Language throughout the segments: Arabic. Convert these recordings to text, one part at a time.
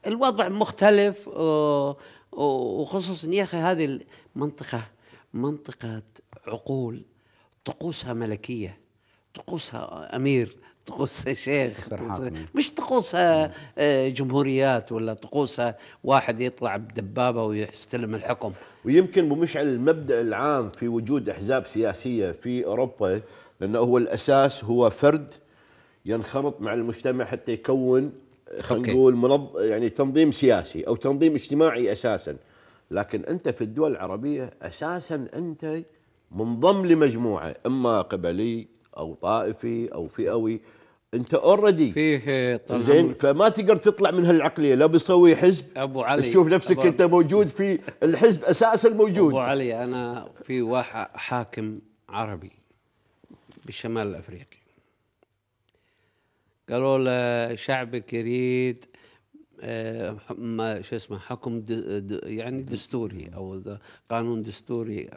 الوضع مختلف، وخصوصا يا أخي هذه المنطقة منطقة عقول، طقوسها ملكية، طقوسها أمير، طقوسها شيخ، مش طقوسها جمهوريات، ولا طقوسها واحد يطلع بدبابة ويستلم الحكم. ويمكن أبو مشعل المبدأ العام في وجود أحزاب سياسية في أوروبا، لأنه هو الأساس هو فرد ينخرط مع المجتمع حتى يكون، خلينا نقول يعني تنظيم سياسي أو تنظيم اجتماعي أساسا. لكن أنت في الدول العربية أساسا أنت منضم لمجموعة، إما قبلي أو طائفي أو فئوي، أنت اوريدي فيه زين، فما تقدر تطلع من هالعقلية. لا بيسوي حزب أبو علي تشوف نفسك أنت موجود في الحزب أساسا موجود. أبو علي، أنا في واحد حاكم عربي بالشمال الأفريقي قالوا له شعبك يريد ما شو اسمه حكم يعني دستوري او قانون دستوري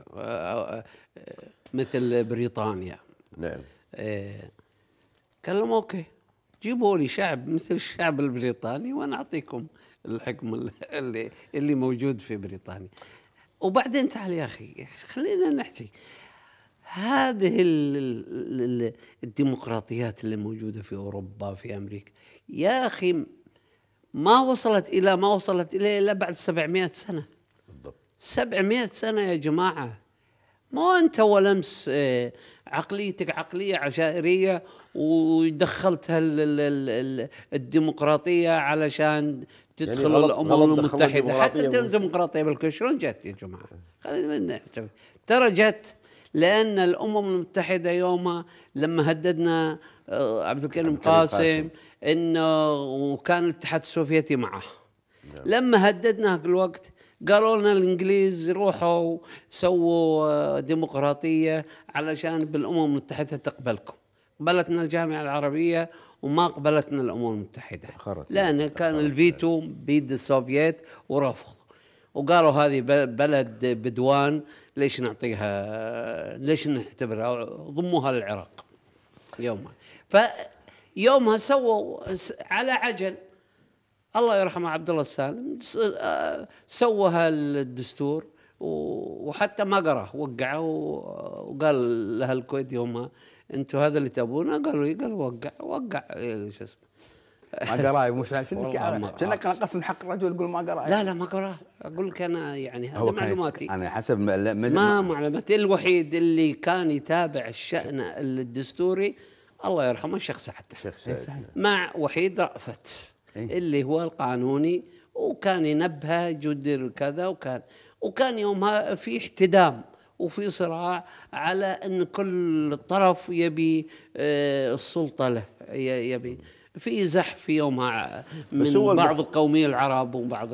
مثل بريطانيا. نعم. قال لهم اوكي، جيبوا لي شعب مثل الشعب البريطاني وانا اعطيكم الحكم اللي موجود في بريطانيا. وبعدين تعال يا اخي خلينا نحكي، هذه الديمقراطيات اللي موجودة في أوروبا في أمريكا يا أخي ما وصلت إليه إلا بعد 700 سنة. بالضبط 700 سنة يا جماعة. ما أنت ولمس عقليتك عقلية عشائرية ودخلتها الديمقراطية علشان تدخل يعني الأمم المتحدة. حتى الديمقراطية بالكل شلون جت يا جماعة؟ خلينا نحسب. ترى جت لأن الأمم المتحدة يومها لما هددنا عبد الكريم قاسم إنه وكان الاتحاد السوفيتي معه، لما هددنا الوقت قالوا لنا الإنجليز روحوا سووا ديمقراطية علشان بالأمم المتحدة تقبلكم. قبلتنا الجامعة العربية وما قبلتنا الأمم المتحدة، لأن كان الفيتو بيد السوفييت ورفض، وقالوا هذه بلد بدوان ليش نعطيها، ليش نعتبرها، ضموها للعراق يومها. فيومها سووا على عجل، الله يرحمه عبد الله السالم سوى الدستور وحتى ما قراه، وقعه وقال لها الكويت يومها انتم هذا اللي تبونه، قالوا وقع شو اسمه ما قراه. مش شنك نقص حق الرجل يقول ما قراه. لا ما قراه، اقول لك انا يعني هذا معلوماتي، انا حسب ما معلوماتي. الوحيد اللي كان يتابع الشأن الدستوري الله يرحمه الشيخ سعد، مع وحيد رأفت اللي هو القانوني، وكان ينبه جدر كذا، وكان يومها في احتدام وفي صراع على أن كل طرف يبي السلطة له، يبي في زحف يومها من بعض القومية العرب وبعض